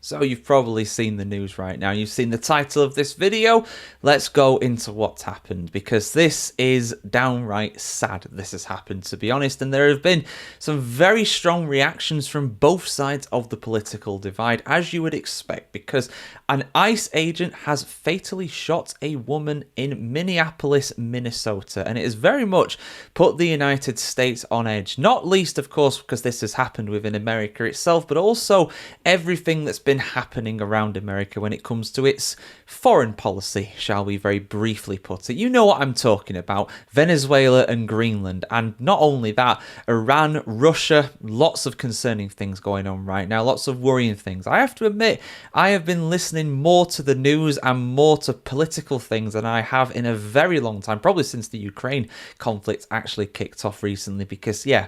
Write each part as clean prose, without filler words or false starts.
So you've probably seen the news right now. You've seen the title of this video. Let's go into what's happened, because this is downright sad this has happened, to be honest. And there have been some very strong reactions from both sides of the political divide, as you would expect, because an ICE agent has fatally shot a woman in Minneapolis, Minnesota. And it has very much put the United States on edge. Not least, of course, because this has happened within America itself, but also everything that's been happening around America when it comes to its foreign policy, shall we very briefly put it. You know what I'm talking about. Venezuela and Greenland. And not only that, Iran, Russia, lots of concerning things going on right now, lots of worrying things. I have to admit, I have been listening more to the news and more to political things than I have in a very long time, probably since the Ukraine conflict actually kicked off recently, because yeah,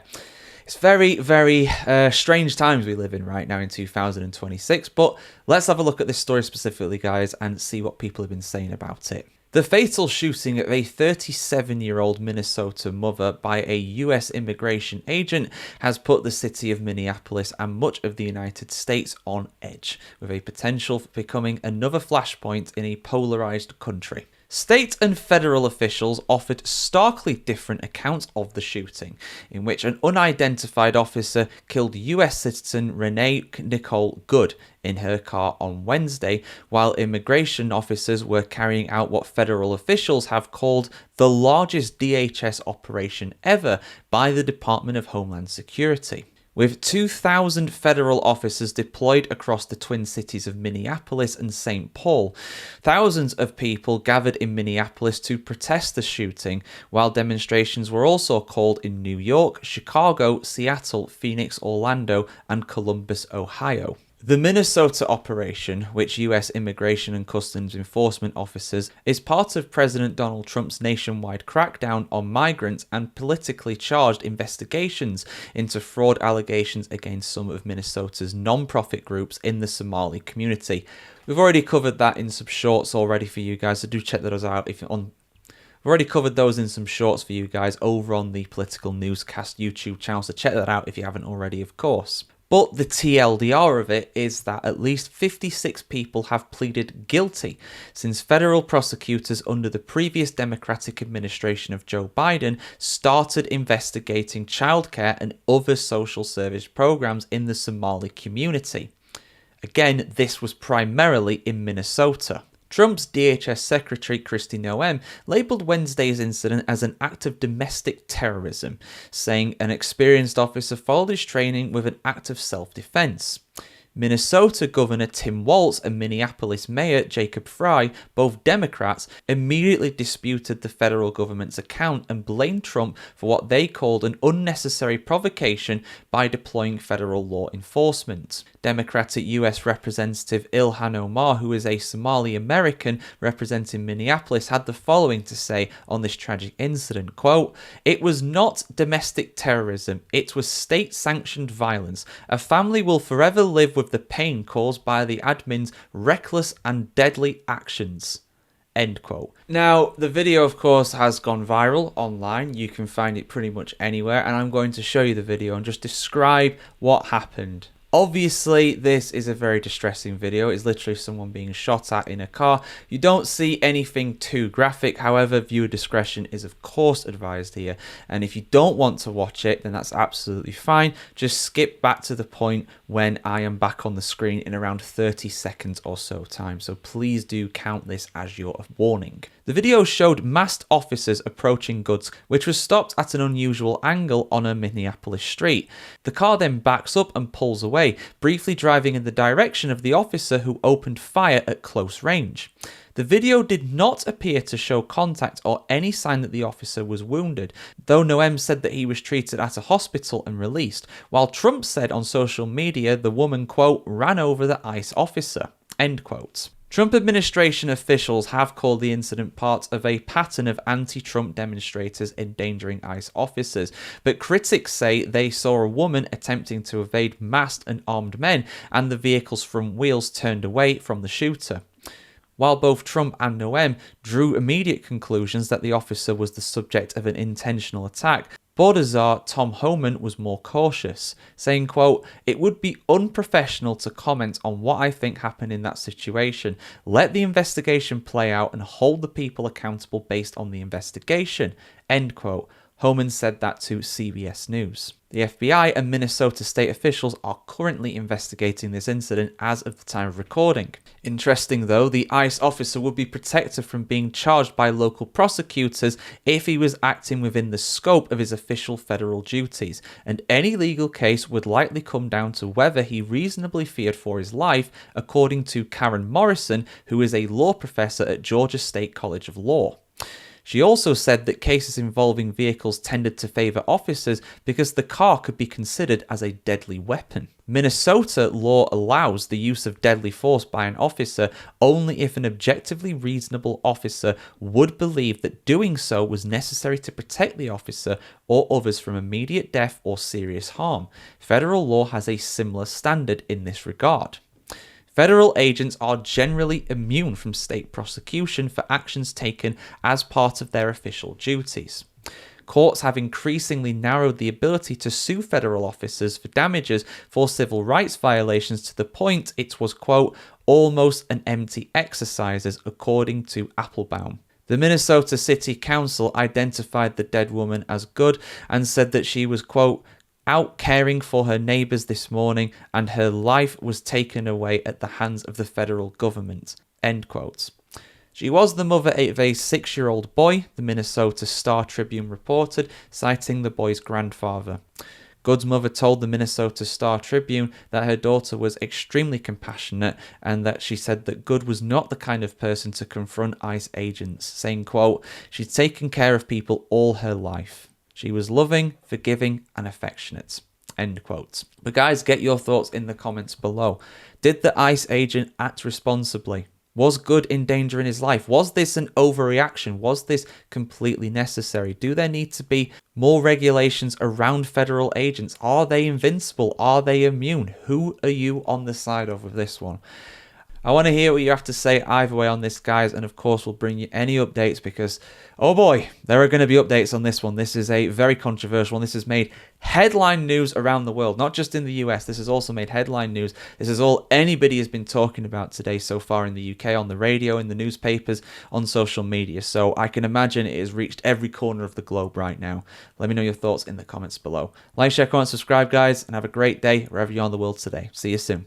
it's very, very strange times we live in right now in 2026, but let's have a look at this story specifically, guys, and see what people have been saying about it. The fatal shooting of a 37-year-old Minnesota mother by a US immigration agent has put the city of Minneapolis and much of the United States on edge, with a potential for becoming another flashpoint in a polarized country. State and federal officials offered starkly different accounts of the shooting, in which an unidentified officer killed US citizen Renee Nicole Good in her car on Wednesday, while immigration officers were carrying out what federal officials have called the largest DHS operation ever by the Department of Homeland Security. With 2,000 federal officers deployed across the twin cities of Minneapolis and St. Paul, thousands of people gathered in Minneapolis to protest the shooting, while demonstrations were also called in New York, Chicago, Seattle, Phoenix, Orlando, and Columbus, Ohio. The Minnesota operation, which US Immigration and Customs Enforcement officers, is part of President Donald Trump's nationwide crackdown on migrants and politically charged investigations into fraud allegations against some of Minnesota's non-profit groups in the Somali community. We've already covered that in some shorts already for you guys, so do check those out if you're on. We've already covered those in some shorts for you guys over on the Political Newscast YouTube channel, so check that out if you haven't already, of course. But the TLDR of it is that at least 56 people have pleaded guilty since federal prosecutors under the previous Democratic administration of Joe Biden started investigating childcare and other social service programs in the Somali community. Again, this was primarily in Minnesota. Trump's DHS Secretary Kristi Noem labelled Wednesday's incident as an act of domestic terrorism, saying an experienced officer followed his training with an act of self-defense. Minnesota Governor Tim Walz and Minneapolis Mayor Jacob Frey, both Democrats, immediately disputed the federal government's account and blamed Trump for what they called an unnecessary provocation by deploying federal law enforcement. Democratic US Representative Ilhan Omar, who is a Somali American representing Minneapolis, had the following to say on this tragic incident, quote, "It was not domestic terrorism, it was state-sanctioned violence. A family will forever live with the pain caused by the admin's reckless and deadly actions." End quote. Now, the video, of course, has gone viral online. You can find it pretty much anywhere, and I'm going to show you the video and just describe what happened. Obviously, this is a very distressing video. It's literally someone being shot at in a car. You don't see anything too graphic. However, viewer discretion is of course advised here. And if you don't want to watch it, then that's absolutely fine. Just skip back to the point when I am back on the screen in around 30 seconds or so time. So please do count this as your warning. The video showed masked officers approaching Goods, which was stopped at an unusual angle on a Minneapolis street. The car then backs up and pulls away, briefly driving in the direction of the officer who opened fire at close range. The video did not appear to show contact or any sign that the officer was wounded, though Noem said that he was treated at a hospital and released, while Trump said on social media the woman, quote, "ran over the ICE officer," end quote. Trump administration officials have called the incident part of a pattern of anti-Trump demonstrators endangering ICE officers, but critics say they saw a woman attempting to evade masked and armed men and the vehicle's front wheels turned away from the shooter. While both Trump and Noem drew immediate conclusions that the officer was the subject of an intentional attack, Border czar Tom Homan was more cautious, saying, quote, "It would be unprofessional to comment on what I think happened in that situation. Let the investigation play out and hold the people accountable based on the investigation," end quote. Homan said that to CBS News. The FBI and Minnesota state officials are currently investigating this incident as of the time of recording. Interesting though, the ICE officer would be protected from being charged by local prosecutors if he was acting within the scope of his official federal duties, and any legal case would likely come down to whether he reasonably feared for his life, according to Karen Morrison, who is a law professor at Georgia State College of Law. She also said that cases involving vehicles tended to favour officers because the car could be considered as a deadly weapon. Minnesota law allows the use of deadly force by an officer only if an objectively reasonable officer would believe that doing so was necessary to protect the officer or others from immediate death or serious harm. Federal law has a similar standard in this regard. Federal agents are generally immune from state prosecution for actions taken as part of their official duties. Courts have increasingly narrowed the ability to sue federal officers for damages for civil rights violations to the point it was, quote, "almost an empty exercise," according to Applebaum. The Minnesota City Council identified the dead woman as Good and said that she was, quote, "out caring for her neighbours this morning and her life was taken away at the hands of the federal government," end quote. She was the mother of a 6-year-old boy, the Minnesota Star-Tribune reported, citing the boy's grandfather. Good's mother told the Minnesota Star-Tribune that her daughter was extremely compassionate and that she said that Good was not the kind of person to confront ICE agents, saying, quote, "she'd taken care of people all her life. She was loving, forgiving, and affectionate," end quote. But guys, get your thoughts in the comments below. Did the ICE agent act responsibly? Was Good in danger in his life? Was this an overreaction? Was this completely necessary? Do there need to be more regulations around federal agents? Are they invincible? Are they immune? Who are you on the side of with this one? I want to hear what you have to say either way on this, guys, and of course we'll bring you any updates because, oh boy, there are going to be updates on this one. This is a very controversial one. This has made headline news around the world, not just in the US. This has also made headline news. This is all anybody has been talking about today so far in the UK, on the radio, in the newspapers, on social media. So I can imagine it has reached every corner of the globe right now. Let me know your thoughts in the comments below. Like, share, comment, subscribe, guys, and have a great day wherever you are in the world today. See you soon.